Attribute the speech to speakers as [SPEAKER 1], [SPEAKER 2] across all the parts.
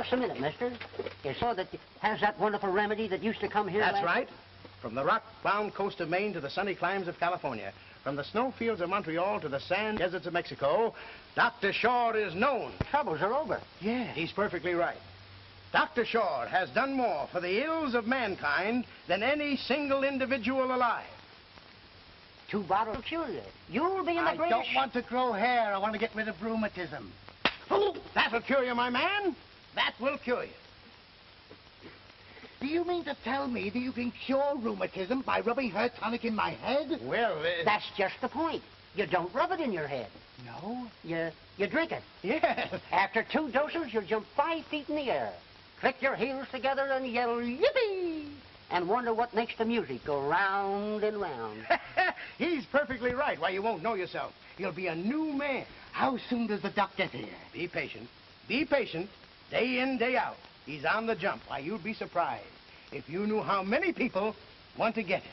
[SPEAKER 1] Just a minute, mister. You saw that has that wonderful remedy that used to come here
[SPEAKER 2] That's
[SPEAKER 1] last...
[SPEAKER 2] right. From the rock-bound coast of Maine to the sunny climes of California, from the snowfields of Montreal to the sand deserts of Mexico, Dr. Shaw is known.
[SPEAKER 1] Troubles are over.
[SPEAKER 2] Yeah, he's perfectly right. Dr. Shaw has done more for the ills of mankind than any single individual alive.
[SPEAKER 1] 2 bottles will cure you. You'll be in the
[SPEAKER 3] I
[SPEAKER 1] greatest...
[SPEAKER 3] don't want to grow hair. I want to get rid of rheumatism.
[SPEAKER 2] Oh, that'll cure you, my man. That will cure you.
[SPEAKER 3] Do you mean to tell me that you can cure rheumatism by rubbing hair tonic in my head?
[SPEAKER 2] Well,
[SPEAKER 1] That's just the point. You don't rub it in your head.
[SPEAKER 3] No?
[SPEAKER 1] You drink it.
[SPEAKER 2] yes.
[SPEAKER 1] After 2 doses, you'll jump 5 feet in the air, click your heels together and yell, yippee! And wonder what makes the music go round and round.
[SPEAKER 2] He's perfectly right. Why, you won't know yourself. You'll be a new man.
[SPEAKER 3] How soon does the doc get here?
[SPEAKER 2] Be patient. Be patient. Day in, day out. He's on the jump. Why, you'd be surprised if you knew how many people want to get him.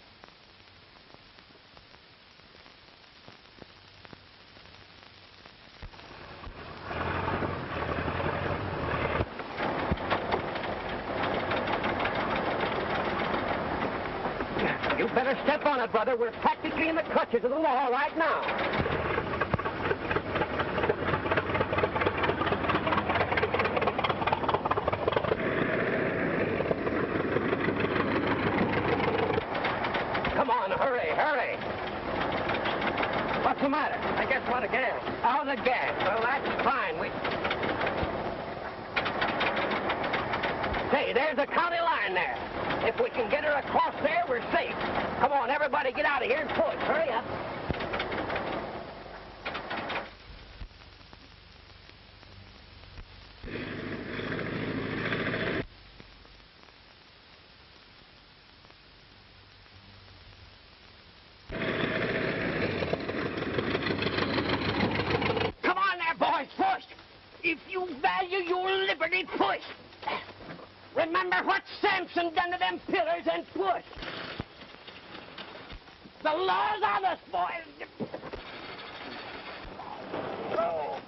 [SPEAKER 1] You better step on it, brother. We're practically in the clutches of the law right now. Hurry. What's the matter? I guess what a gas. Oh, the gas. Well, that's fine. Say, there's the county line there. If we can get her across there, we're safe. Come on, everybody get out of here and push. Hurry up. If you value your liberty, push. Remember what Samson done to them pillars and push. The law's on us, boys. Oh.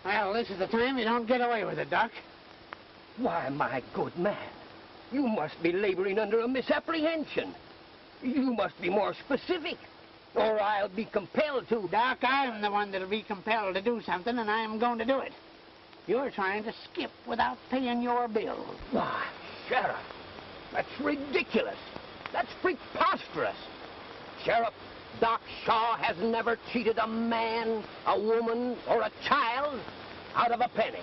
[SPEAKER 3] Well, this is the time you don't get away with it, Doc.
[SPEAKER 4] Why, my good man, you must be laboring under a misapprehension. You must be more specific, or I'll be compelled to.
[SPEAKER 3] Doc, I'm the one that'll be compelled to do something, and I'm going to do it. You're trying to skip without paying your bill.
[SPEAKER 4] Why, Sheriff, that's ridiculous. That's preposterous. Sheriff, Doc Shaw has never cheated a man, a woman, or a child out of a penny.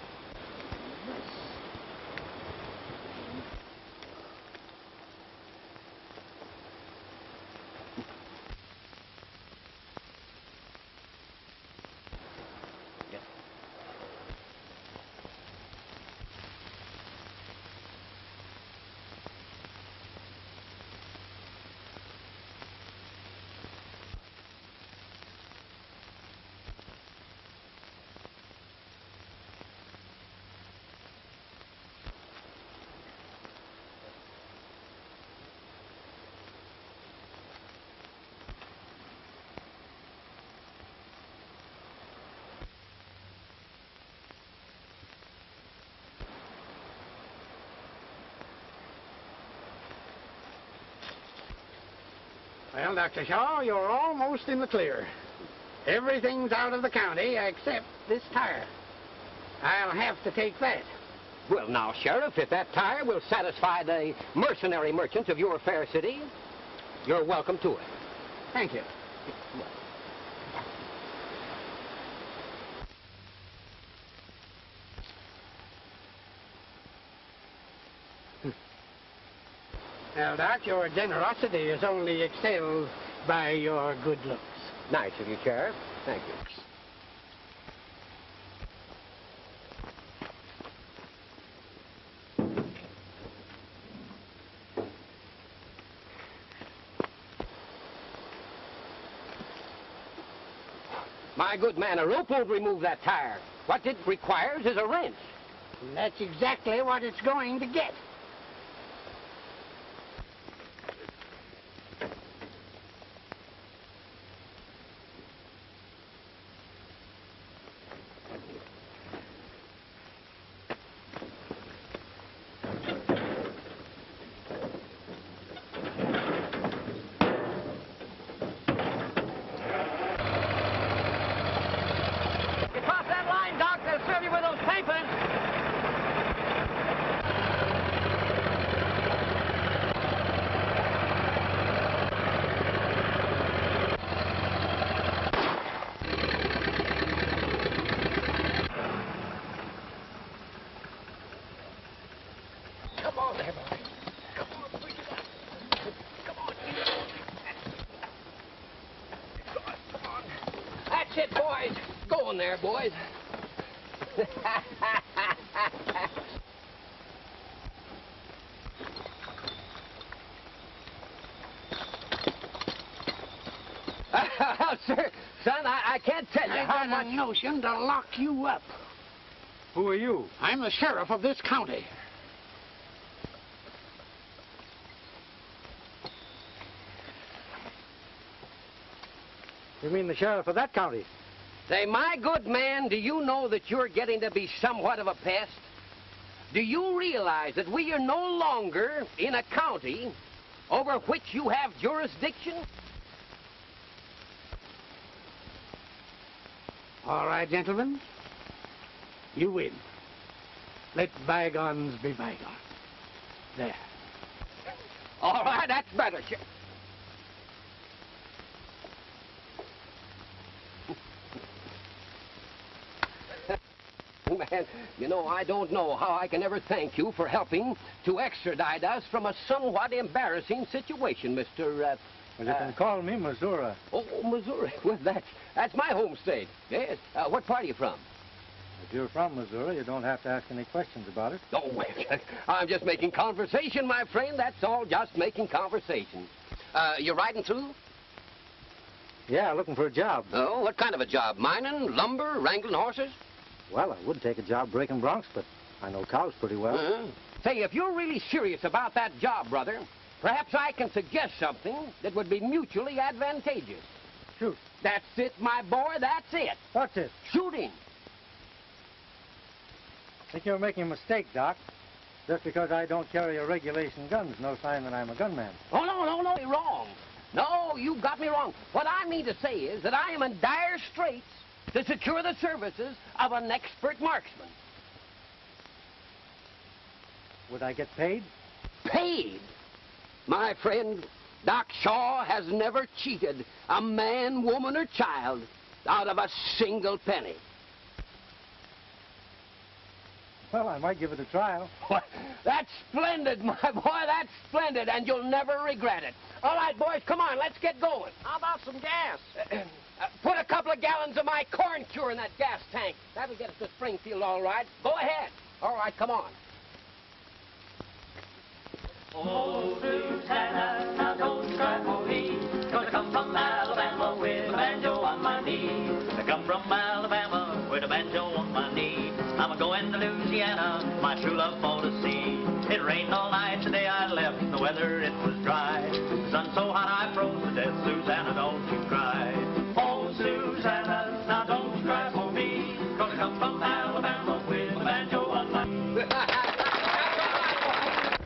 [SPEAKER 3] Well, Dr. Shaw, you're almost in the clear. Everything's out of the county except this tire. I'll have to take that.
[SPEAKER 4] Well, now, Sheriff, if that tire will satisfy the mercenary merchants of your fair city, you're welcome to it.
[SPEAKER 3] Thank you. Well, Doc, your generosity is only excelled by your good looks.
[SPEAKER 4] Nice of you, Sheriff. Thank you. My good man, a rope won't remove that tire. What it requires is a wrench.
[SPEAKER 3] And that's exactly what it's going to get.
[SPEAKER 4] it, boys. Go in there, boys. Sir, son, I can't tell you
[SPEAKER 3] I
[SPEAKER 4] how
[SPEAKER 3] got
[SPEAKER 4] much...
[SPEAKER 3] a notion to lock you up.
[SPEAKER 2] Who are you?
[SPEAKER 3] I'm the sheriff of this county.
[SPEAKER 2] You mean the sheriff of that county?
[SPEAKER 4] Say, my good man, do you know that you're getting to be somewhat of a pest? Do you realize that we are no longer in a county over which you have jurisdiction?
[SPEAKER 3] All right, gentlemen. You win. Let bygones be bygones. There.
[SPEAKER 4] All right, that's better. Man, you know, I don't know how I can ever thank you for helping to extradite us from a somewhat embarrassing situation, Mr.
[SPEAKER 2] Well, you can call me Missouri.
[SPEAKER 4] Oh, Missouri. Well, that's my home state. Yes. What part are you from?
[SPEAKER 2] If you're from Missouri, you don't have to ask any questions about it.
[SPEAKER 4] Oh, wait. I'm just making conversation, my friend. That's all, just making conversation. You riding through?
[SPEAKER 2] Yeah, looking for a job.
[SPEAKER 4] Oh, what kind of a job? Mining, lumber, wrangling horses?
[SPEAKER 2] Well, I would take a job breaking broncs, but I know cows pretty well.
[SPEAKER 4] Say, if you're really serious about that job, brother, perhaps I can suggest something that would be mutually advantageous.
[SPEAKER 2] Shoot.
[SPEAKER 4] That's it, my boy, that's it.
[SPEAKER 2] What's it?
[SPEAKER 4] Shooting.
[SPEAKER 2] I think you're making a mistake, Doc. Just because I don't carry a regulation gun is no sign that I'm a gunman.
[SPEAKER 4] Oh, no, you're wrong. No, you've got me wrong. What I mean to say is that I am in dire straits to secure the services of an expert marksman.
[SPEAKER 2] Would I get paid?
[SPEAKER 4] Paid? My friend, Doc Shaw has never cheated a man, woman, or child out of a single penny.
[SPEAKER 2] Well, I might give it a trial.
[SPEAKER 4] What? That's splendid, my boy, that's splendid, and you'll never regret it. All right, boys, come on, let's get going. How about some gas? Put a couple of gallons of my corn cure in that gas tank. That'll get us to Springfield, all right. Go ahead. All right, come on.
[SPEAKER 5] Oh, Susanna, now don't cry for me. 'Cause I come from Alabama with a banjo on my knee. I come from Alabama with a banjo on my knee. I'm a-going to Louisiana, my true love for to see. It rained all night the day I left, the weather it was dry. The sun so hot I froze to death, Susanna, don't you cry. Oh, Susanna, now don't cry for me. 'Cause I come from Alabama with a banjo on my knee.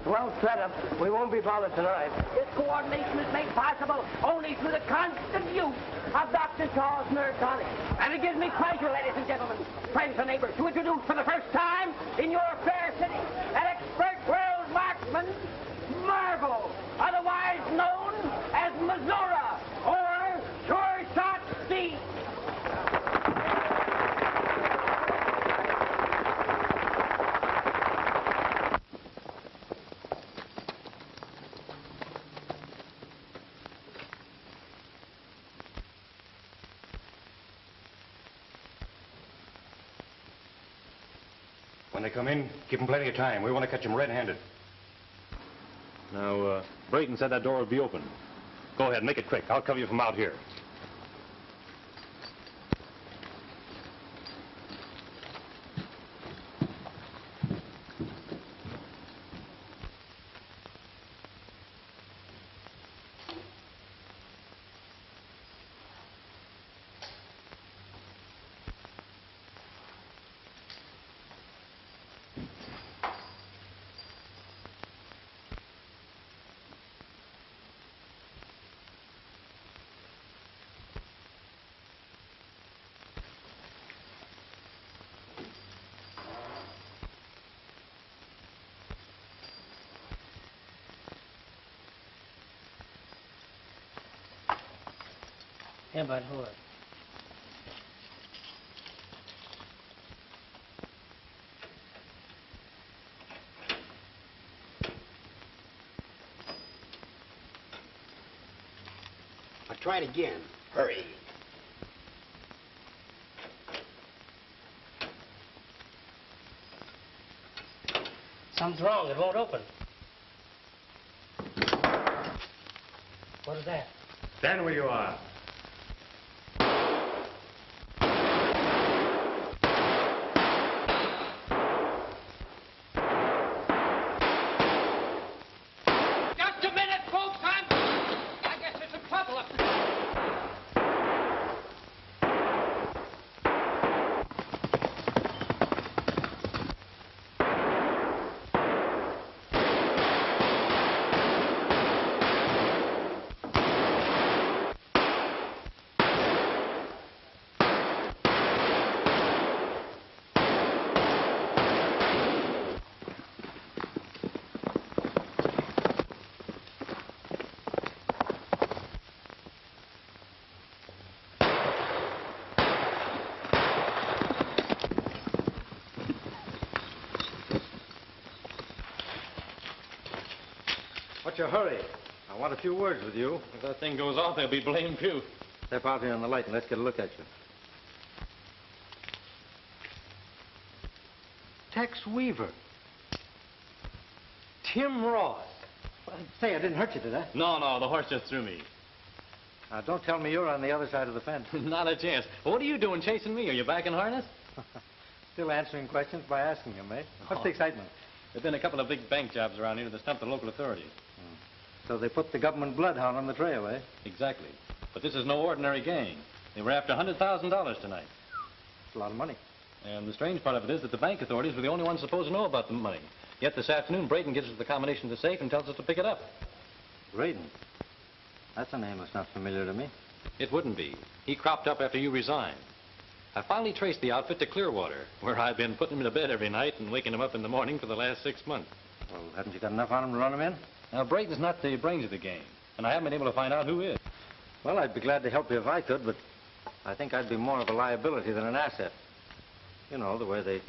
[SPEAKER 4] Well set up. We won't be bothered tonight. This coordination is made possible only through the constant use of Dr. Shaw's nerve tonic. And it gives me pleasure, ladies and gentlemen, friends and neighbors, to introduce for the first time in your fair city an expert world marksman, Marvel, otherwise known as Missouri, or Sure Shot Steve.
[SPEAKER 6] When they come in, give them plenty of time. We want to catch them red-handed. Now, Brayton said that door would be open. Go ahead, make it quick. I'll cover you from out here.
[SPEAKER 3] Yeah, but hold it. I'll try it again. Hurry.
[SPEAKER 1] Something's wrong. It won't open. What is that?
[SPEAKER 6] Stand where you are.
[SPEAKER 4] Just a minute, folks. I guess there's some trouble up there.
[SPEAKER 6] What's your hurry? I want a few words with you.
[SPEAKER 7] If that thing goes off, they'll be blamed few.
[SPEAKER 6] Step out here in the light and let's get a look at you. Tex Weaver. Tim Ross.
[SPEAKER 2] Say, I didn't hurt you, did I?
[SPEAKER 7] No, the horse just threw me.
[SPEAKER 6] Now, don't tell me you're on the other side of the fence.
[SPEAKER 7] Not a chance. What are you doing chasing me? Are you back in harness?
[SPEAKER 6] Still answering questions by asking them, eh? What's the excitement?
[SPEAKER 7] There've been a couple of big bank jobs around here to stump the local authorities.
[SPEAKER 6] So they put the government bloodhound on the trail, eh?
[SPEAKER 7] Exactly. But this is no ordinary gang. They were after $100,000 tonight.
[SPEAKER 6] It's a lot of money.
[SPEAKER 7] And the strange part of it is that the bank authorities were the only ones supposed to know about the money. Yet this afternoon, Braden gives us the combination to the safe and tells us to pick it up.
[SPEAKER 6] Braden? That's a name that's not familiar to me.
[SPEAKER 7] It wouldn't be. He cropped up after you resigned. I finally traced the outfit to Clearwater, where I've been putting him to bed every night and waking him up in the morning for the last 6 months.
[SPEAKER 6] Well, haven't you got enough on him to run him in?
[SPEAKER 7] Now, Braden's not the brains of the game, and I haven't been able to find out who is.
[SPEAKER 6] Well, I'd be glad to help you if I could, but I think I'd be more of a liability than an asset. You know, the way they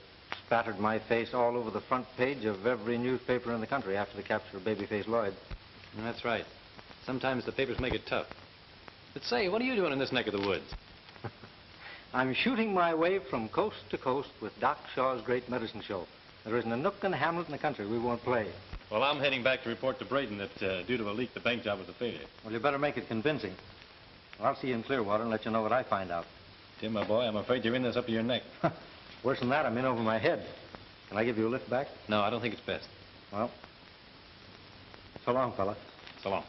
[SPEAKER 6] spattered my face all over the front page of every newspaper in the country after the capture of Babyface Lloyd.
[SPEAKER 7] That's right. Sometimes the papers make it tough. But say, what are you doing in this neck of the woods?
[SPEAKER 6] I'm shooting my way from coast to coast with Doc Shaw's Great Medicine Show. There isn't a nook and hamlet in the country we won't play.
[SPEAKER 7] Well, I'm heading back to report to Braden that due to a leak, the bank job was a failure.
[SPEAKER 6] Well, you better make it convincing. Well, I'll see you in Clearwater and let you know what I find out.
[SPEAKER 7] Tim, my boy, I'm afraid you're in this up to your neck.
[SPEAKER 6] Worse than that, I'm in over my head. Can I give you a lift back?
[SPEAKER 7] No, I don't think it's best.
[SPEAKER 6] Well, so long, fella.
[SPEAKER 7] So long.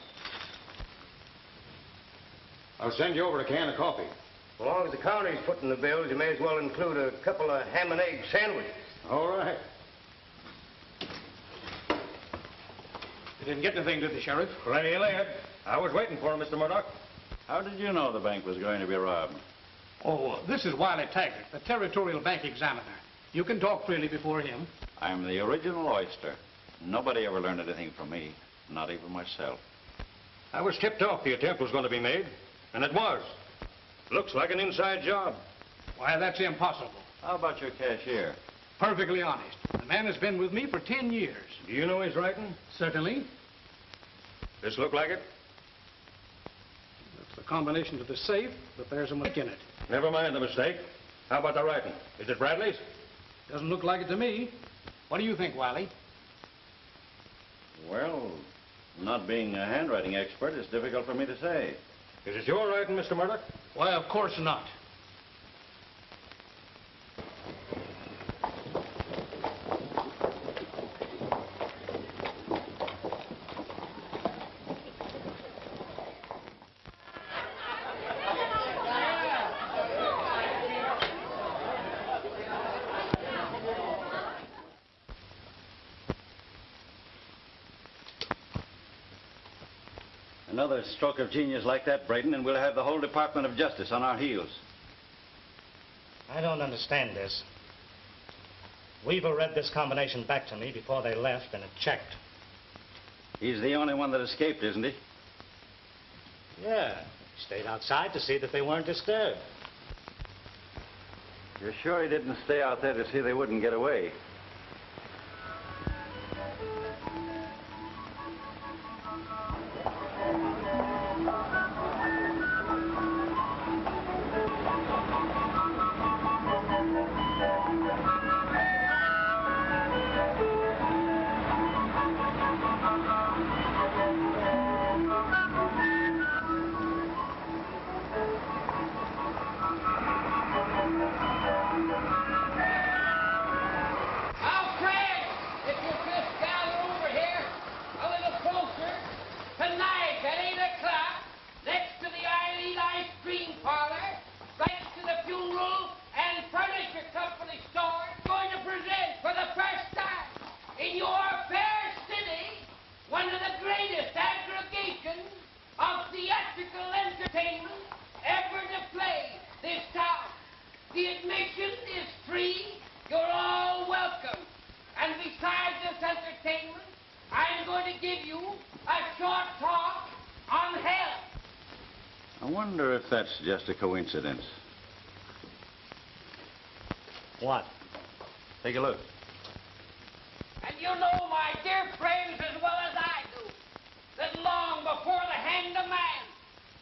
[SPEAKER 6] I'll send you over a can of coffee.
[SPEAKER 2] As long as the county's putting the bills, you may as well include a couple of ham and egg sandwiches.
[SPEAKER 6] All right.
[SPEAKER 3] You didn't get anything, did the Sheriff?
[SPEAKER 6] Plenty late. I was waiting for him, Mr. Murdoch.
[SPEAKER 8] How did you know the bank was going to be robbed?
[SPEAKER 3] Oh, this is Wiley Taggart, the Territorial Bank Examiner. You can talk freely before him.
[SPEAKER 8] I'm the original oyster. Nobody ever learned anything from me, not even myself.
[SPEAKER 6] I was tipped off the attempt was going to be made, and it was. Looks like an inside job.
[SPEAKER 3] Why, that's impossible.
[SPEAKER 8] How about your cashier?
[SPEAKER 3] Perfectly honest. The man has been with me for 10 years.
[SPEAKER 6] Do you know his writing?
[SPEAKER 3] Certainly.
[SPEAKER 6] This look like it?
[SPEAKER 3] That's the combination to the safe, but there's a mistake in it.
[SPEAKER 6] Never mind the mistake. How about the writing? Is it Bradley's?
[SPEAKER 3] Doesn't look like it to me. What do you think, Wiley?
[SPEAKER 8] Well, not being a handwriting expert, it's difficult for me to say.
[SPEAKER 6] Is it your writing, Mr. Murdoch?
[SPEAKER 3] Why, of course not.
[SPEAKER 8] Another stroke of genius like that, Braden, and we'll have the whole Department of Justice on our heels.
[SPEAKER 9] I don't understand this. Weaver read this combination back to me before they left, and it checked.
[SPEAKER 8] He's the only one that escaped, isn't he?
[SPEAKER 9] Yeah. He stayed outside to see that they weren't disturbed.
[SPEAKER 8] You're sure he didn't stay out there to see they wouldn't get away?
[SPEAKER 4] The admission is free. You're all welcome. And besides this entertainment, I'm going to give you a short talk on health.
[SPEAKER 8] I wonder if that's just a coincidence.
[SPEAKER 6] What? Take a look.
[SPEAKER 4] And you know, my dear friends, as well as I do, that long before the hand of man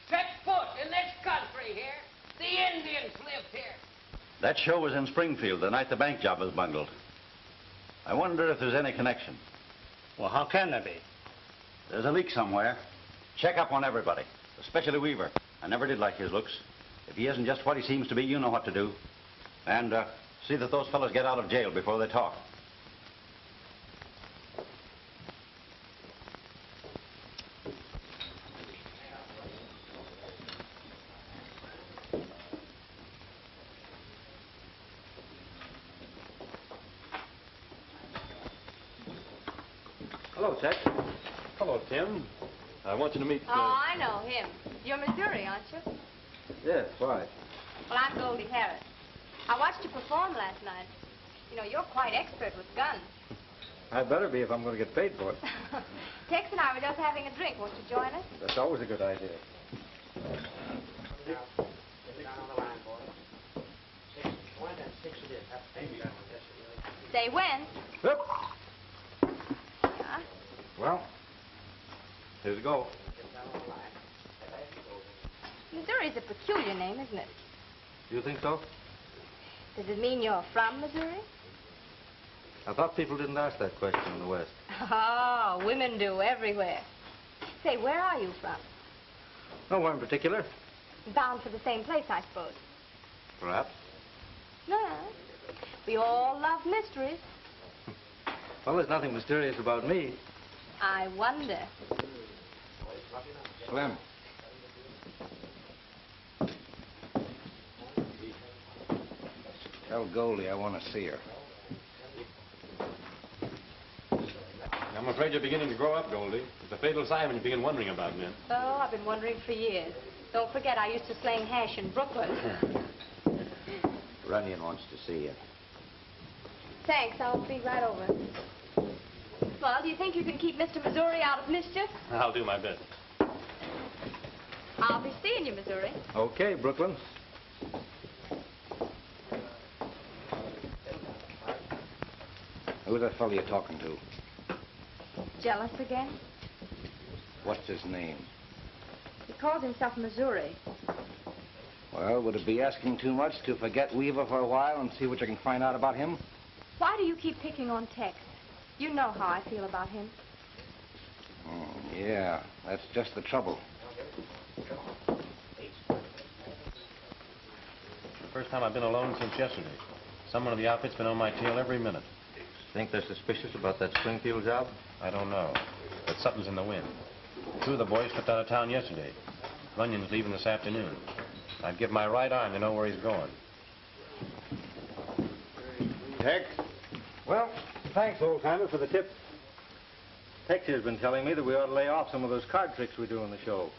[SPEAKER 4] set foot in this country here, the Indians lived here.
[SPEAKER 8] That show was in Springfield the night the bank job was bungled. I wonder if there's any connection.
[SPEAKER 9] Well, how can there be?
[SPEAKER 8] There's a leak somewhere. Check up on everybody, especially Weaver. I never did like his looks. If he isn't just what he seems to be, you know what to do. And see that those fellows get out of jail before they talk.
[SPEAKER 6] Hello, Tex.
[SPEAKER 7] Hello, Tim. I want you to meet...
[SPEAKER 10] Oh, I know him. You're Missouri, aren't you?
[SPEAKER 6] Yes, why?
[SPEAKER 10] Well, I'm Goldie Harris. I watched you perform last night. You know, you're quite expert with guns.
[SPEAKER 6] I'd better be if I'm going to get paid for it.
[SPEAKER 10] Tex and I were just having a drink. Won't you join us?
[SPEAKER 6] That's always a good idea.
[SPEAKER 10] Say when.
[SPEAKER 6] Yep.
[SPEAKER 10] Yeah.
[SPEAKER 6] Well, here's a go.
[SPEAKER 10] Missouri's a peculiar name, isn't it?
[SPEAKER 6] Do you think so?
[SPEAKER 10] Does it mean you're from Missouri?
[SPEAKER 6] I thought people didn't ask that question in the West.
[SPEAKER 10] Oh, women do everywhere. Say, where are you from?
[SPEAKER 6] Nowhere in particular.
[SPEAKER 10] Bound for the same place, I suppose.
[SPEAKER 6] Perhaps.
[SPEAKER 10] No. We all love mysteries.
[SPEAKER 6] Well, there's nothing mysterious about me.
[SPEAKER 10] I wonder.
[SPEAKER 6] Slim.
[SPEAKER 2] Tell Goldie I want to see her.
[SPEAKER 7] I'm afraid you're beginning to grow up, Goldie. It's a fatal sign when you begin wondering about men.
[SPEAKER 10] Oh, I've been wondering for years. Don't forget, I used to sling hash in Brooklyn.
[SPEAKER 2] Runyon wants to see you.
[SPEAKER 10] Thanks, I'll be right over. Well, do you think you can keep Mr. Missouri out of mischief?
[SPEAKER 7] I'll do my best.
[SPEAKER 10] I'll be seeing you, Missouri.
[SPEAKER 6] Okay, Brooklyn.
[SPEAKER 2] Who's that fellow you're talking to?
[SPEAKER 10] Jealous again?
[SPEAKER 2] What's his name?
[SPEAKER 10] He calls himself Missouri.
[SPEAKER 2] Well, would it be asking too much to forget Weaver for a while and see what you can find out about him?
[SPEAKER 10] Why do you keep picking on Tex? You know how I feel about him.
[SPEAKER 2] Yeah, that's just the trouble.
[SPEAKER 7] The first time I've been alone since yesterday. Someone of the outfit's been on my tail every minute.
[SPEAKER 6] Think they're suspicious about that Springfield job?
[SPEAKER 7] I don't know, but something's in the wind. Two of the boys slipped out of town yesterday. Runyon's leaving this afternoon. I'd give my right arm to know where he's going.
[SPEAKER 6] Tex? Well, thanks, old-timer, for the tip. Tex here's been telling me that we ought to lay off some of those card tricks we do on the show.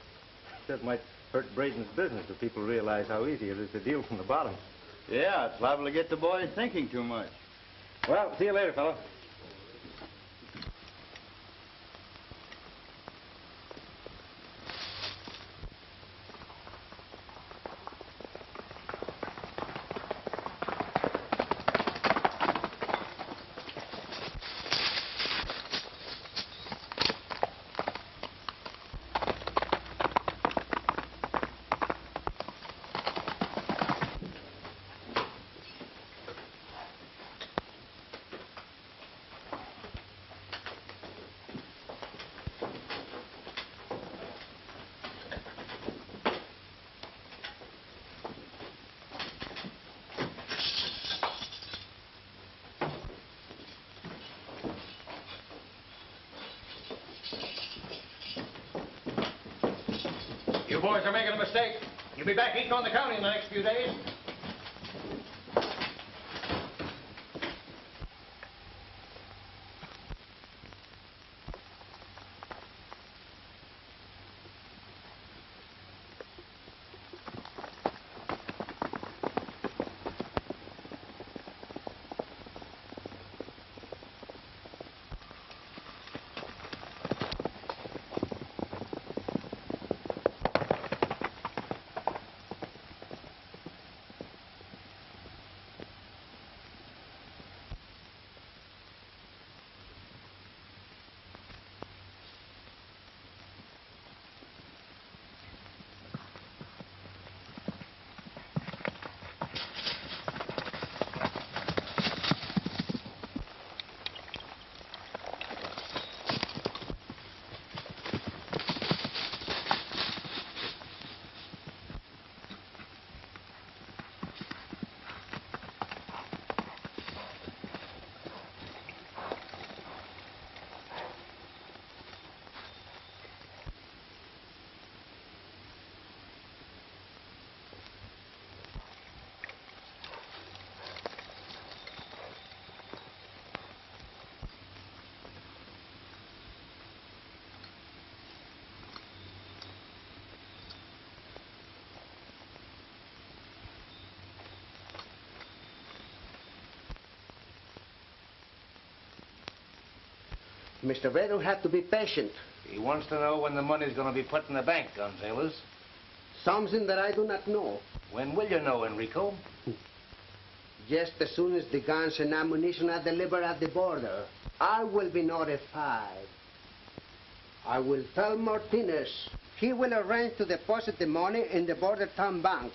[SPEAKER 6] Said it might hurt Braden's business if people realize how easy it is to deal from the bottom.
[SPEAKER 11] Yeah, it's liable to get the boys thinking too much.
[SPEAKER 6] Well, see you later, fella.
[SPEAKER 2] You boys are making a mistake. You'll be back eating on the county in the next few days. Mr. Braden have to be patient.
[SPEAKER 12] He wants to know when the money's going to be put in the bank, Gonzales.
[SPEAKER 2] Something that I do not know.
[SPEAKER 12] When will you know, Enrico?
[SPEAKER 2] Just as soon as the guns and ammunition are delivered at the border, I will be notified. I will tell Martinez. He will arrange to deposit the money in the border town bank.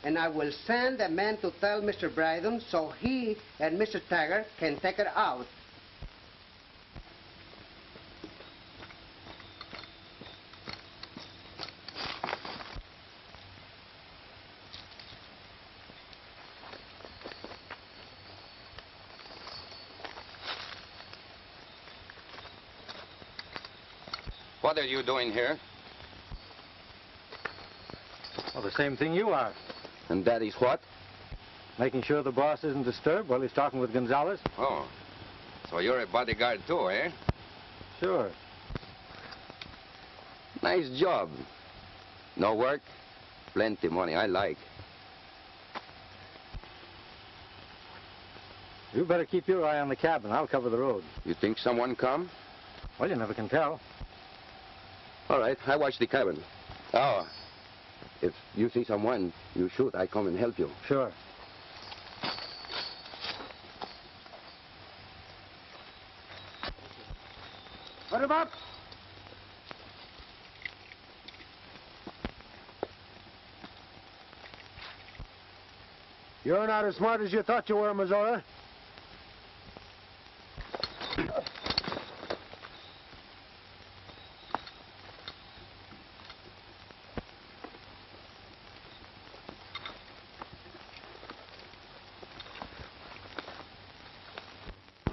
[SPEAKER 2] And I will send a man to tell Mr. Bryden so he and Mr. Taggart can take it out.
[SPEAKER 4] What are you doing here?
[SPEAKER 6] Well, the same thing you are.
[SPEAKER 4] And that is what?
[SPEAKER 6] Making sure the boss isn't disturbed while he's talking with Gonzales.
[SPEAKER 4] Oh, so you're a bodyguard too, eh?
[SPEAKER 6] Sure.
[SPEAKER 4] Nice job. No work, plenty money. I like.
[SPEAKER 6] You better keep your eye on the cabin. I'll cover the road.
[SPEAKER 4] You think someone come?
[SPEAKER 6] Well, you never can tell.
[SPEAKER 4] All right, I watch the cabin. Oh, if you see someone, you shoot. I come and help you.
[SPEAKER 6] Sure.
[SPEAKER 2] Put him up.
[SPEAKER 13] You're not as smart as you thought you were, Missouri.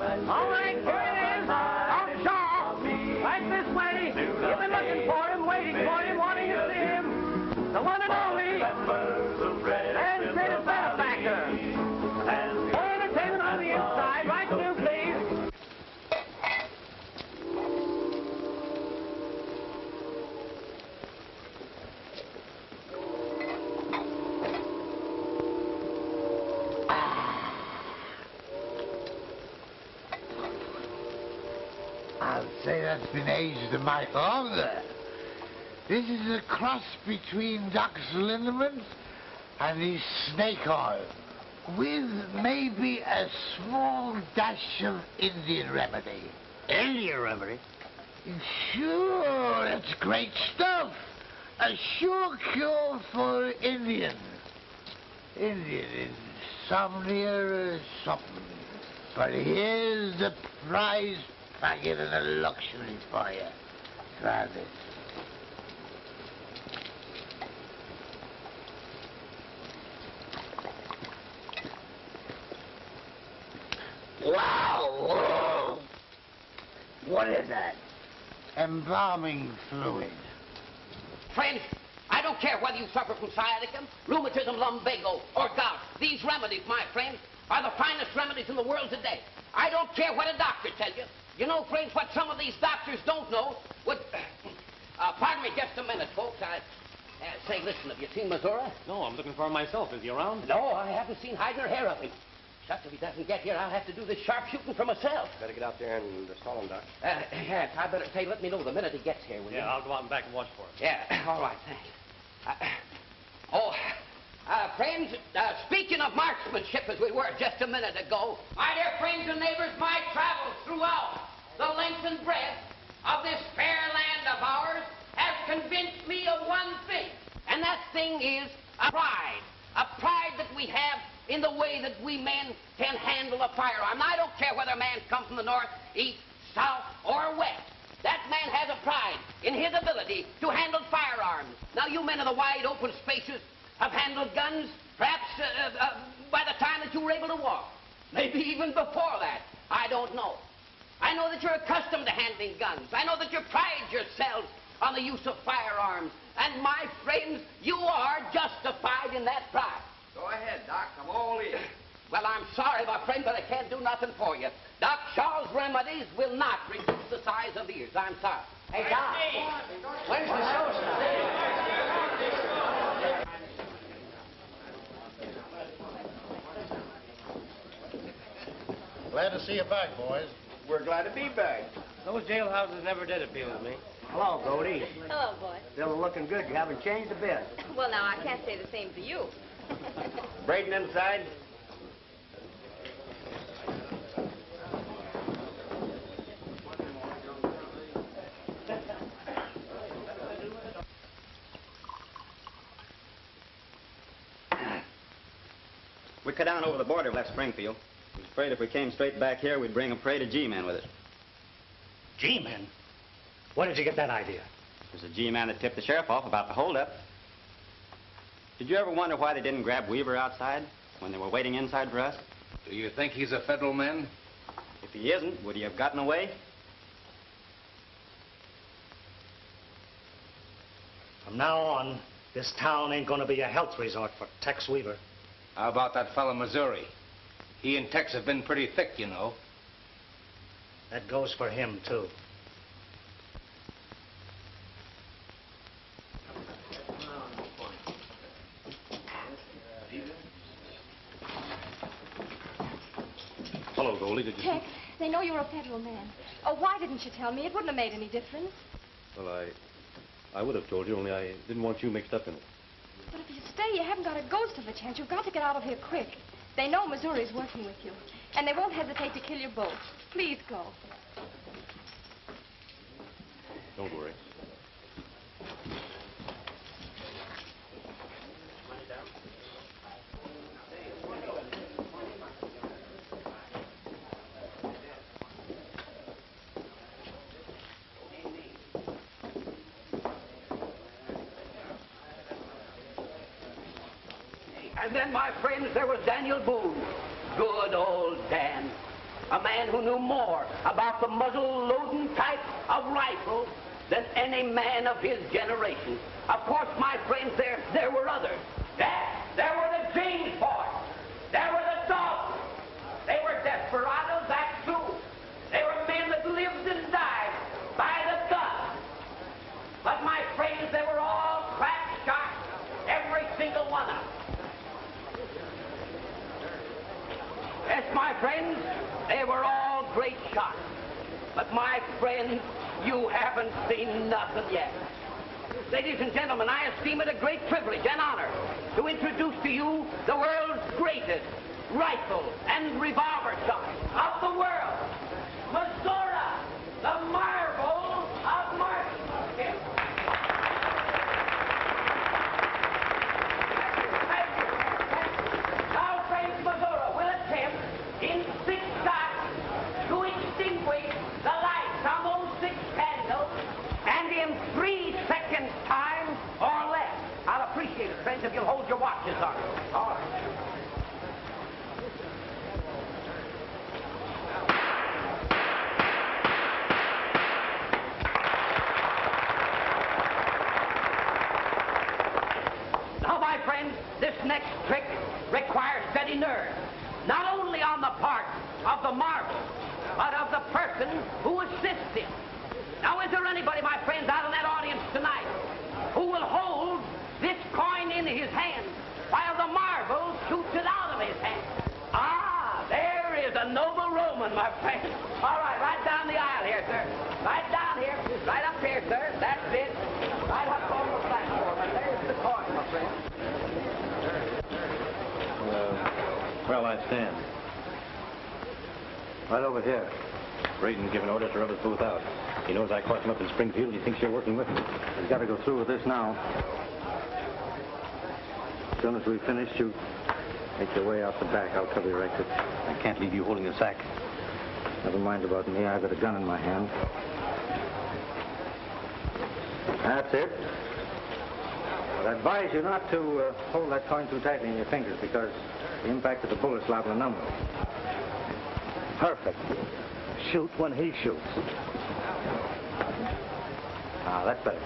[SPEAKER 5] All right, here it is. Out Shaw. Right this way. You've been looking for him, waiting for him, wanting to see him. The one and only. And greatest benefactor. More entertainment on the inside. Right through, please.
[SPEAKER 14] I'd say that's been aged a mite longer. This is a cross between Doc's liniment and his snake oil, with maybe a small dash of Indian remedy.
[SPEAKER 2] Indian remedy?
[SPEAKER 14] Sure, it's great stuff. A sure cure for Indian. Indian insomnia or something. But here's the prize packet and a luxury for you. Try this. Wow! What is that? Embalming fluid.
[SPEAKER 4] Friend, I don't care whether you suffer from sciatica, rheumatism, lumbago, or gout. These remedies, my friend, are the finest remedies in the world today. I don't care what a doctor tells you. You know, friends, what some of these doctors don't know would... pardon me just a minute, folks. Say, listen, have you seen Missouri?
[SPEAKER 7] No, I'm looking for him myself. Is he around?
[SPEAKER 4] No, I haven't seen hide nor hair of him. Shucks, if he doesn't get here, I'll have to do this sharpshooting for myself.
[SPEAKER 12] Better get out there and stall him, Doc.
[SPEAKER 4] Yes, I better say, let me know the minute he gets here, will you?
[SPEAKER 7] Yeah, I'll go out and back and watch for him.
[SPEAKER 4] Yeah, all right, thanks. Friends, speaking of marksmanship as we were just a minute ago, my dear friends and neighbors, my travels throughout the length and breadth of this fair land of ours have convinced me of one thing, and that thing is a pride that we have in the way that we men can handle a firearm. Now, I don't care whether a man comes from the north, east, south, or west. That man has a pride in his ability to handle firearms. Now, you men of the wide open spaces have handled guns, perhaps by the time that you were able to walk. Maybe even before that. I don't know. I know that you're accustomed to handling guns. I know that you pride yourselves on the use of firearms. And my friends, you are justified in that pride.
[SPEAKER 15] Go ahead, Doc. I'm all in.
[SPEAKER 4] Well, I'm sorry, my friend, but I can't do nothing for you. Doc Shaw's remedies will not reduce the size of ears. I'm sorry. Hey, Doc, when's the show start?
[SPEAKER 2] Glad to see you back, boys.
[SPEAKER 15] We're glad to be back.
[SPEAKER 12] Those jailhouses never did appeal to me.
[SPEAKER 16] Hello, Goldie.
[SPEAKER 10] Hello, boy.
[SPEAKER 16] Still looking good. You haven't changed a bit.
[SPEAKER 10] Well, now, I can't say the same for you.
[SPEAKER 16] Braden inside?
[SPEAKER 17] We cut down over the border, left Springfield. I was afraid if we came straight back here, we'd bring a parade of G-men with us.
[SPEAKER 9] G-men? Where did you get that idea?
[SPEAKER 17] It was a G-man that tipped the sheriff off about the holdup. Did you ever wonder why they didn't grab Weaver outside when they were waiting inside for us?
[SPEAKER 12] Do you think he's a federal man?
[SPEAKER 17] If he isn't, would he have gotten away?
[SPEAKER 9] From now on, this town ain't gonna be a health resort for Tex Weaver.
[SPEAKER 12] How about that fellow Missouri? He and Tex have been pretty thick, you know.
[SPEAKER 9] That goes for him, too.
[SPEAKER 7] Hello, Goldie. Did you
[SPEAKER 10] Tex, they know you're a federal man. Oh, why didn't you tell me? It wouldn't have made any difference.
[SPEAKER 18] Well, I would have told you, only I didn't want you mixed up in it.
[SPEAKER 10] But if you stay, you haven't got a ghost of a chance. You've got to get out of here quick. They know Missouri's working with you, and they won't hesitate to kill you both. Please go.
[SPEAKER 18] Don't worry.
[SPEAKER 4] And then, my friends, there was Daniel Boone. Good old Dan. A man who knew more about the muzzle-loading type of rifle than any man of his generation. Of course, my friends, there were others. There were the James boys. There were the Dogs. They were desperados, that's true. They were men that lived and died by the gun. But, my friends, they were all crack shots, every single one of them. Yes, my friends, they were all great shots. But, my friends, you haven't seen nothing yet. Ladies and gentlemen, I esteem it a great privilege and honor to introduce to you the world's greatest rifle and revolver shot of the world, Missouri, the marvel of marksmanship. Now, friends, Missouri will attempt in 6 shots to extinguish the lights on those 6 candles, and in 3 seconds' time or less. I'll appreciate it, friends, if you'll hold your watches on it. All right. Now, my friends, this next trick requires steady nerve, not only on the part of the marvel, but of the person who assists him. Now, is there anybody, my friends, out in that audience tonight who will hold this coin in his hand while the marble shoots it out of his hand? Ah, there is a noble Roman, my friend. All right down the aisle here, sir. Right down here. Right up here, sir. That's it. Right up on the platform. And there's the coin, my friend.
[SPEAKER 6] Well, I stand. Right over here.
[SPEAKER 7] Braden giving orders to rub his booth out. He knows I caught him up in Springfield. He thinks you're working with him.
[SPEAKER 6] He's got to go through with this now. As soon as we finish, you make your way out the back. I'll cover your exit.
[SPEAKER 7] I can't leave you holding the sack.
[SPEAKER 6] Never mind about me. I've got a gun in my hand. That's it. But I advise you not to hold that coin too tightly in your fingers because the impact of the bullet's liable to numb them.
[SPEAKER 16] Perfect. Shoot when he shoots.
[SPEAKER 6] Ah, that's better.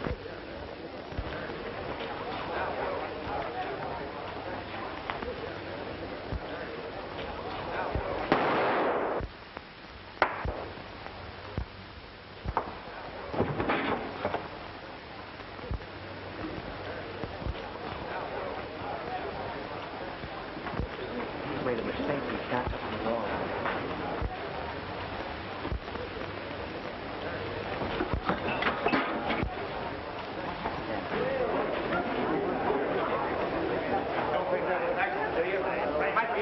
[SPEAKER 16] He's made a mistake. He shot the wall.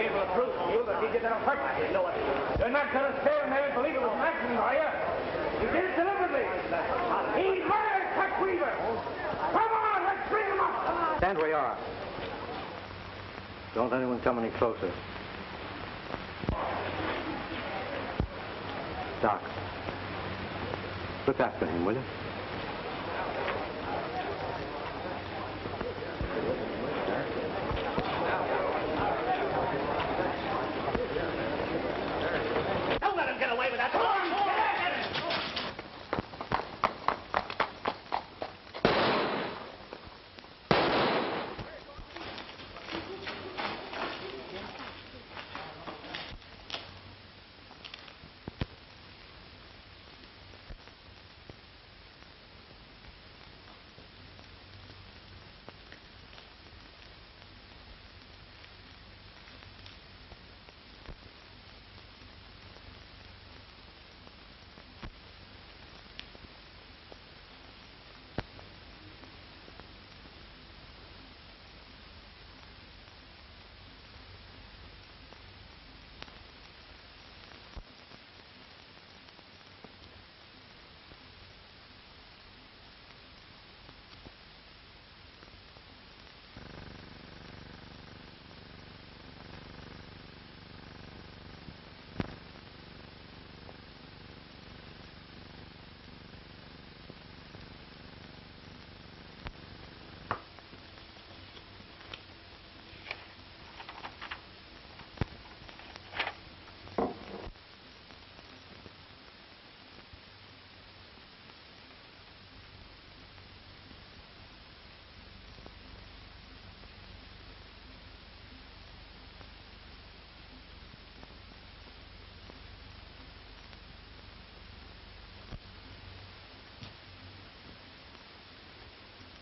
[SPEAKER 16] be able to prove to you that he did it on purpose. You know it. You're not going to stand there and believe it was an accident, are you? He did it deliberately. He murdered Chuck Weaver. Come on, let's bring him up. Come on.
[SPEAKER 6] Stand where you are. Don't anyone come any closer. Doc, look after him, will you?
[SPEAKER 16] Don't let him get away with that. Come on, get at him.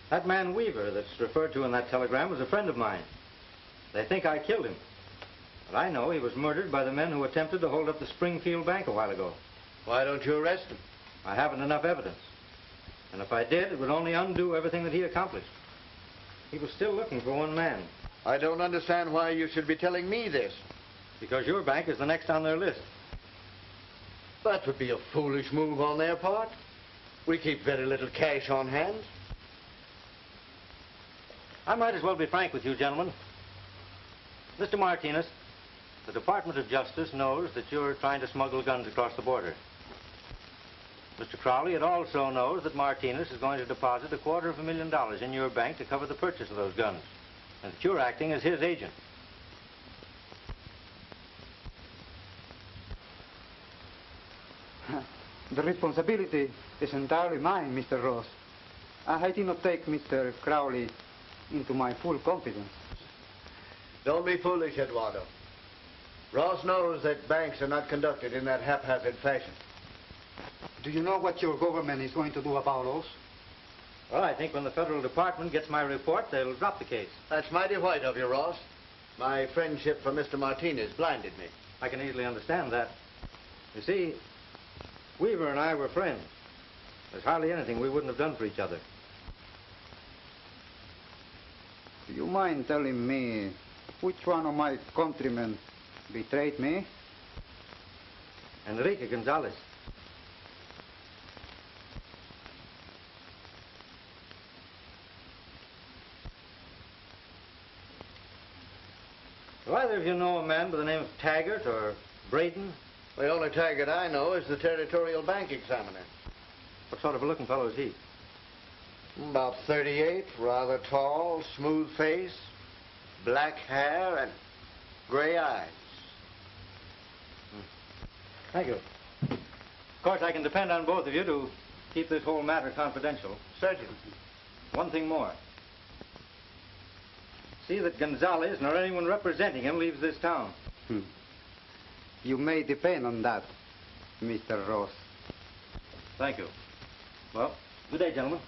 [SPEAKER 6] That man Weaver that's referred to in that telegram was a friend of mine. They think I killed him. But I know he was murdered by the men who attempted to hold up the Springfield Bank a while ago.
[SPEAKER 13] Why don't you arrest him?
[SPEAKER 6] I haven't enough evidence. And if I did, it would only undo everything that he accomplished. He was still looking for one man.
[SPEAKER 13] I don't understand why you should be telling me this.
[SPEAKER 6] Because your bank is the next on their list.
[SPEAKER 13] That would be a foolish move on their part. We keep very little cash on hand.
[SPEAKER 6] I might as well be frank with you, gentlemen. Mr. Martinez, the Department of Justice knows that you're trying to smuggle guns across the border. Mr. Crowley, it also knows that Martinez is going to deposit $250,000 in your bank to cover the purchase of those guns, and that you're acting as his agent.
[SPEAKER 19] The responsibility is entirely mine, Mr. Ross. I did not take Mr. Crowley into my full confidence.
[SPEAKER 13] Don't be foolish, Eduardo. Ross knows that banks are not conducted in that haphazard fashion.
[SPEAKER 19] Do you know what your government is going to do about us?
[SPEAKER 6] Well, I think when the federal department gets my report, they'll drop the case.
[SPEAKER 13] That's mighty white of you, Ross. My friendship for Mr. Martinez blinded me.
[SPEAKER 6] I can easily understand that. You see, Weaver and I were friends. There's hardly anything we wouldn't have done for each other.
[SPEAKER 19] Do you mind telling me which one of my countrymen betrayed me?
[SPEAKER 6] Enrique Gonzalez. Do either of you know a man by the name of Taggart or Braden?
[SPEAKER 13] The only Taggart I know is the Territorial Bank Examiner.
[SPEAKER 6] What sort of a looking fellow is he?
[SPEAKER 13] About 38, rather tall, smooth face, black hair, and gray eyes.
[SPEAKER 6] Thank you. Of course, I can depend on both of you to keep this whole matter confidential.
[SPEAKER 13] Certainly.
[SPEAKER 6] One thing more. See that Gonzalez nor anyone representing him leaves this town.
[SPEAKER 19] You may depend on that, Mr. Ross.
[SPEAKER 6] Thank you. Well, good day, gentlemen.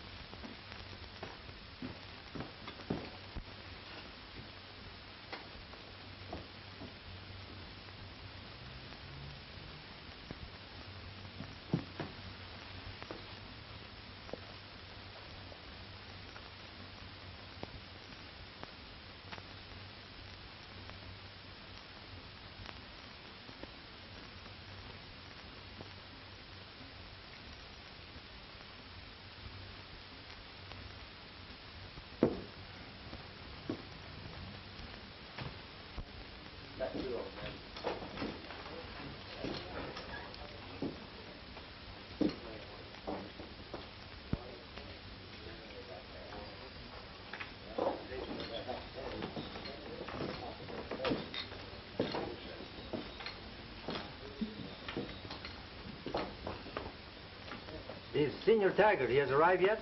[SPEAKER 6] Is Senor Taggart, he has arrived yet?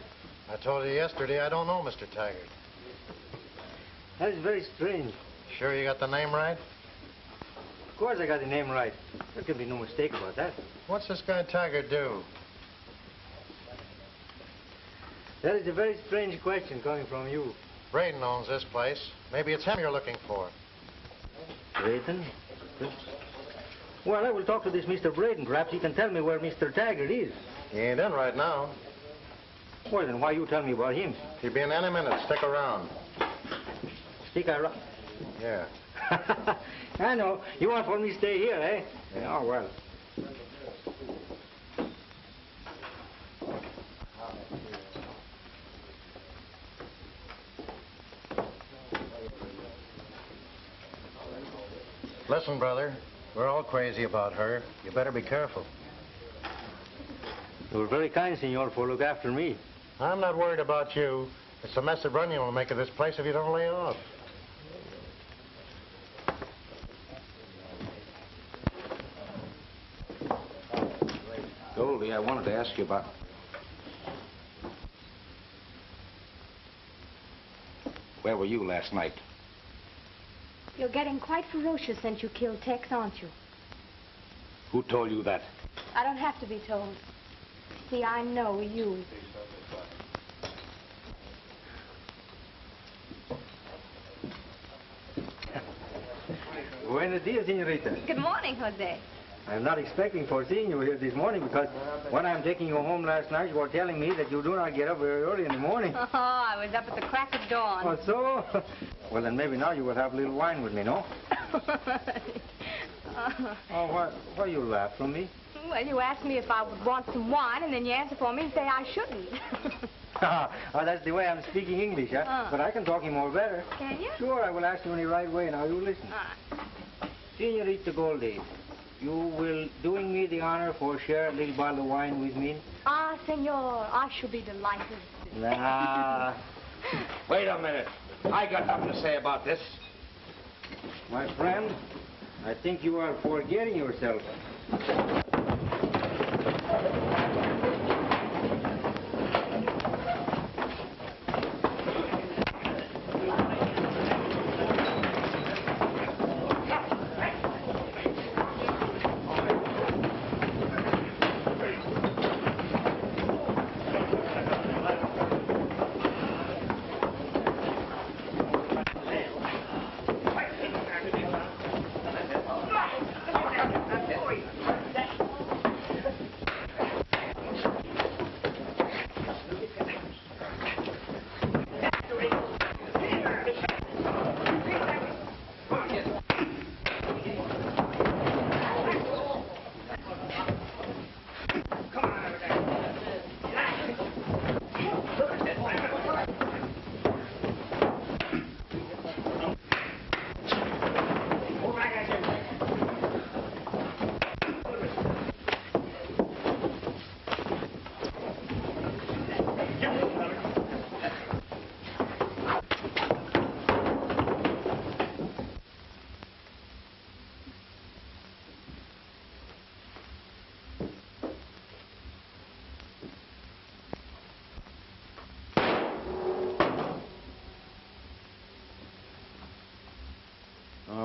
[SPEAKER 20] I told you yesterday I don't know Mr. Taggart.
[SPEAKER 6] That is very strange.
[SPEAKER 20] Sure you got the name right?
[SPEAKER 6] Of course I got the name right. There can be no mistake about that.
[SPEAKER 20] What's this guy Taggart do?
[SPEAKER 6] That is a very strange question coming from you.
[SPEAKER 20] Braden owns this place. Maybe it's him you're looking for.
[SPEAKER 6] Braden? Well, I will talk to this Mr. Braden. Perhaps he can tell me where Mr. Taggart is.
[SPEAKER 20] He ain't in right now.
[SPEAKER 6] Well, then why you tell me about him?
[SPEAKER 20] He'll be in any minute. Stick around.
[SPEAKER 6] Stick around?
[SPEAKER 20] Yeah.
[SPEAKER 6] I know. You want for me to stay here, eh?
[SPEAKER 20] Yeah.
[SPEAKER 6] Oh, well.
[SPEAKER 20] Listen, brother. We're all crazy about her. You better be careful.
[SPEAKER 6] You were very kind, senor, for look after me.
[SPEAKER 20] I'm not worried about you. It's the mess that Runyon will make of this place if you don't lay off.
[SPEAKER 12] Goldie, I wanted to ask you about... Where were you last night?
[SPEAKER 10] You're getting quite ferocious since you killed Tex, aren't you?
[SPEAKER 12] Who told you that?
[SPEAKER 10] I don't have to be told. See, I know you.
[SPEAKER 6] Buenos dias, senorita.
[SPEAKER 10] Good morning, Jose.
[SPEAKER 6] I'm not expecting for seeing you here this morning because when I'm taking you home last night, you were telling me that you do not get up very early in the morning.
[SPEAKER 10] Oh, I was up at the crack of dawn.
[SPEAKER 6] Oh, so? Well, then maybe now you will have a little wine with me, no? Oh, why you laugh from me?
[SPEAKER 10] Well, you asked me if I would want some wine, and then you answer for me and say I shouldn't.
[SPEAKER 6] Oh, that's the way I'm speaking English, huh? But I can talk him more better.
[SPEAKER 10] Can you?
[SPEAKER 6] Sure, I will ask you in the right way. Now, you listen. Senorita Goldie, you will doing me the honor for share a little bottle of wine with me?
[SPEAKER 10] Ah, senor, I shall be delighted.
[SPEAKER 6] Nah.
[SPEAKER 12] Wait a minute. I got something to say about this.
[SPEAKER 6] My friend, I think you are forgetting yourself.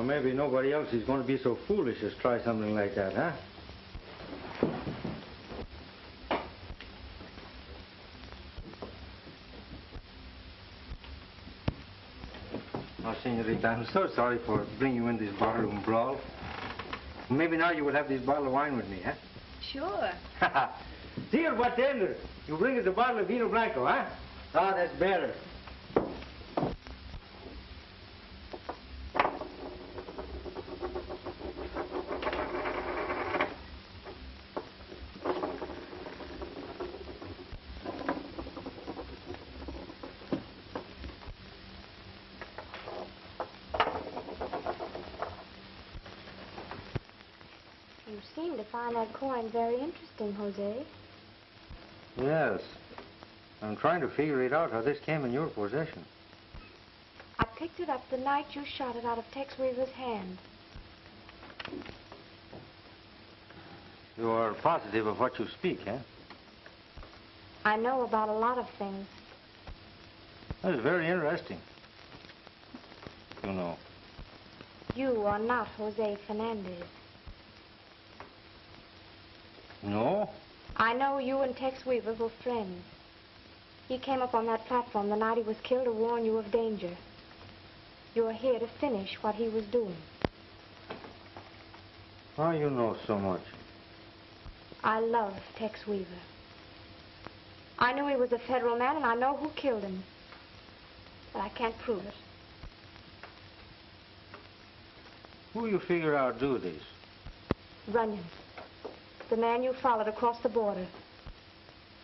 [SPEAKER 6] Maybe nobody else is going to be so foolish as try something like that, huh? Oh, senorita, I'm so sorry for bringing you in this barroom brawl. Maybe now you will have this bottle of wine with me, huh?
[SPEAKER 10] Sure.
[SPEAKER 6] Dear bartender, you bring us a bottle of Vino Blanco, huh? Ah, that's better.
[SPEAKER 10] You seem to find that coin very interesting, Jose.
[SPEAKER 6] Yes. I'm trying to figure it out how this came in your possession.
[SPEAKER 10] I picked it up the night you shot it out of Tex Weaver's hand.
[SPEAKER 6] You are positive of what you speak, eh?
[SPEAKER 21] I know about a lot of things.
[SPEAKER 6] That is very interesting. You know.
[SPEAKER 21] You are not Jose Fernandez.
[SPEAKER 6] No?
[SPEAKER 21] I know you and Tex Weaver were friends. He came up on that platform the night he was killed to warn you of danger. You are here to finish what he was doing.
[SPEAKER 6] How you know so much?
[SPEAKER 21] I love Tex Weaver. I knew he was a federal man, and I know who killed him. But I can't prove it.
[SPEAKER 6] Who you figure out do this?
[SPEAKER 21] Runyon. The man you followed across the border.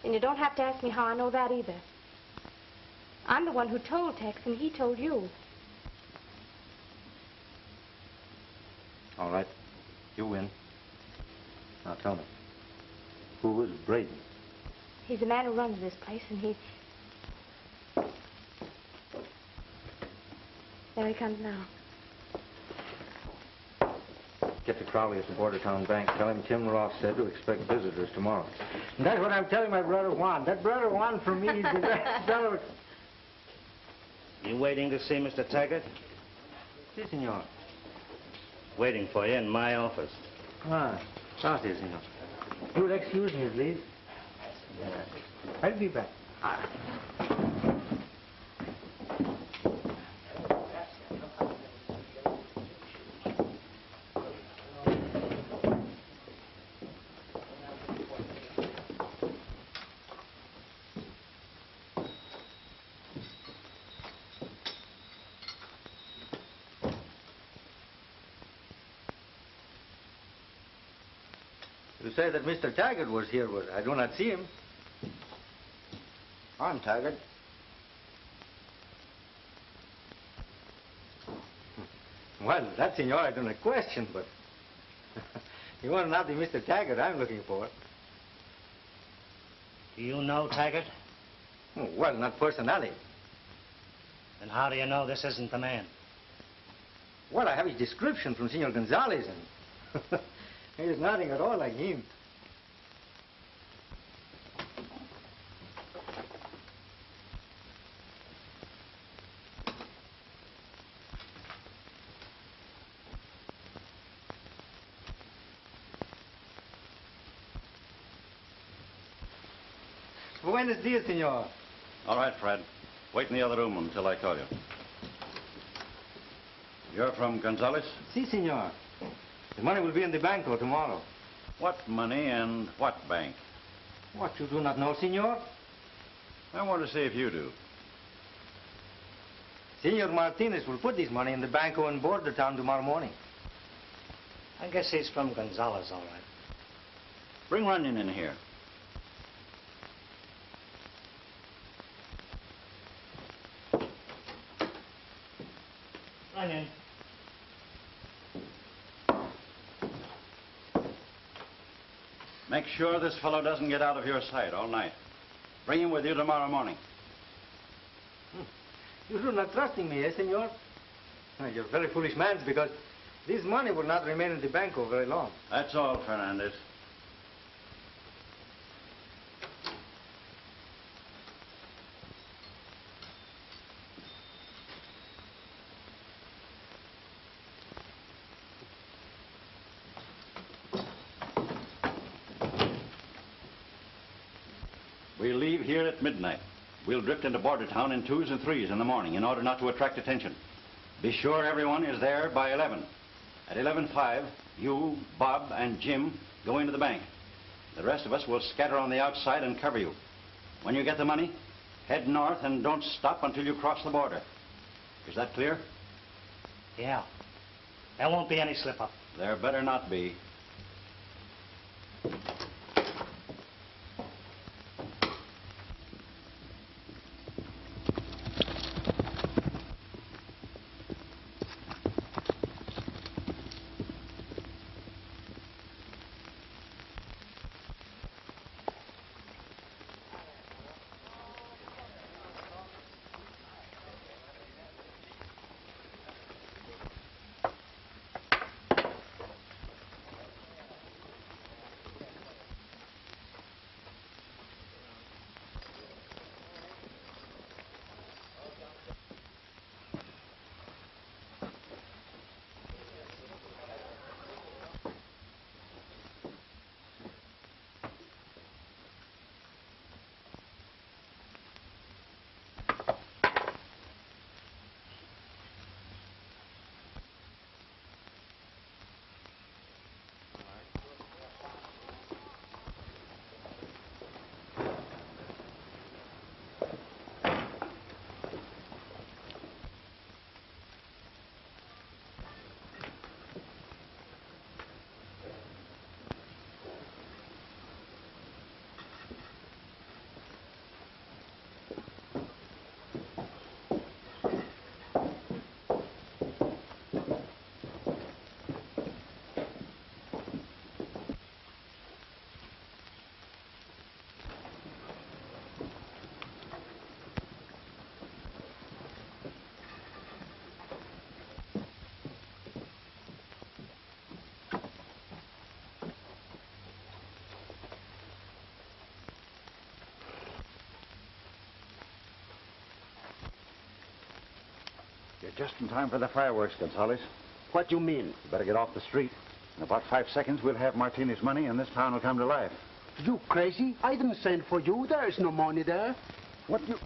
[SPEAKER 21] And you don't have to ask me how I know that either. I'm the one who told Tex, and he told you.
[SPEAKER 6] All right. You win. Now tell me. Who is Braden?
[SPEAKER 21] He's the man who runs this place, and he... There he comes now.
[SPEAKER 6] Get to Crowley at the Bordertown Bank. Tell him Tim Ross said to expect visitors tomorrow. And that's what I'm telling my brother Juan. That brother Juan for me is the best fellow.
[SPEAKER 9] You waiting to see Mr. Taggart?
[SPEAKER 6] Si, senor.
[SPEAKER 9] Waiting for you in my office.
[SPEAKER 6] Ah, gracias, senor. You'll excuse me, please. I'll be back. You say that Mr. Taggart was here, but I do not see him.
[SPEAKER 8] I'm Taggart.
[SPEAKER 6] Well, that, senor, I do not question, but you are not the Mr. Taggart I'm looking for.
[SPEAKER 9] Do you know Taggart?
[SPEAKER 6] Oh, well, not personally.
[SPEAKER 9] Then how do you know this isn't the man?
[SPEAKER 6] Well, I have his description from Senor Gonzalez, and he is nothing at all like him. Buenos dias, senor.
[SPEAKER 8] All right, Fred. Wait in the other room until I call you. You're from Gonzales?
[SPEAKER 6] Si, senor. The money will be in the banco tomorrow.
[SPEAKER 8] What money and what bank?
[SPEAKER 6] What, you do not know, senor?
[SPEAKER 8] I want to see if you do.
[SPEAKER 6] Senor Martinez will put this money in the banco in Bordertown tomorrow morning.
[SPEAKER 9] I guess he's from Gonzales, all right.
[SPEAKER 8] Bring Runyon in here.
[SPEAKER 9] Runyon.
[SPEAKER 8] Make sure this fellow doesn't get out of your sight all night. Bring him with you tomorrow morning.
[SPEAKER 6] You do not trust in me, eh, senor? You're a very foolish man, because this money will not remain in the banco very long.
[SPEAKER 8] That's all, Fernandez. We'll leave here at midnight. We'll drift into Bordertown in 2s and 3s in the morning in order not to attract attention. Be sure everyone is there by 11. At 11:05, you, Bob, and Jim go into the bank. The rest of us will scatter on the outside and cover you. When you get the money, head north and don't stop until you cross the border. Is that clear?
[SPEAKER 9] Yeah. There won't be any slip-up.
[SPEAKER 8] There better not be. You're just in time for the fireworks, Gonzales.
[SPEAKER 2] What do you mean?
[SPEAKER 8] You better get off the street. In about 5 seconds, we'll have Martinez's money, and this town will come to life.
[SPEAKER 2] You crazy? I didn't send for you. There is no money there.
[SPEAKER 8] What you...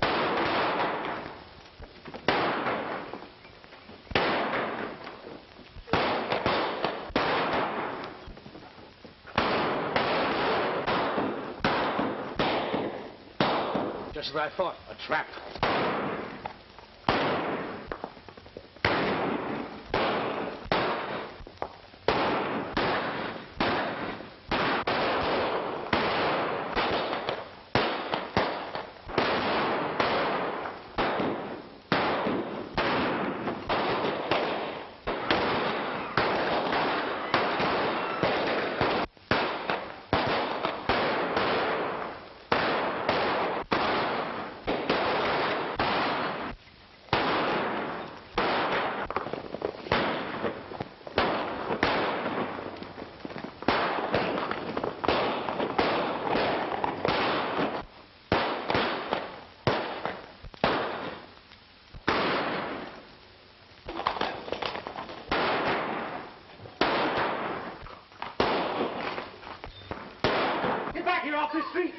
[SPEAKER 12] Just as I thought, a trap.
[SPEAKER 16] Off the street!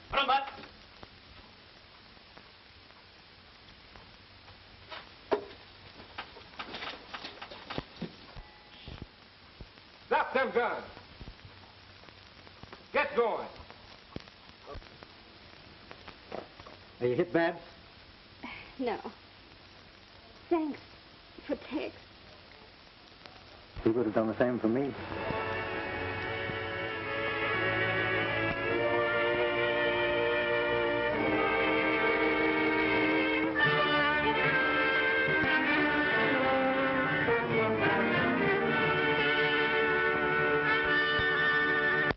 [SPEAKER 12] Put 'em back.
[SPEAKER 16] Drop them guns. Get going.
[SPEAKER 6] Are you hit bad?
[SPEAKER 21] No. Thanks for Tex.
[SPEAKER 6] He would have done the same for me.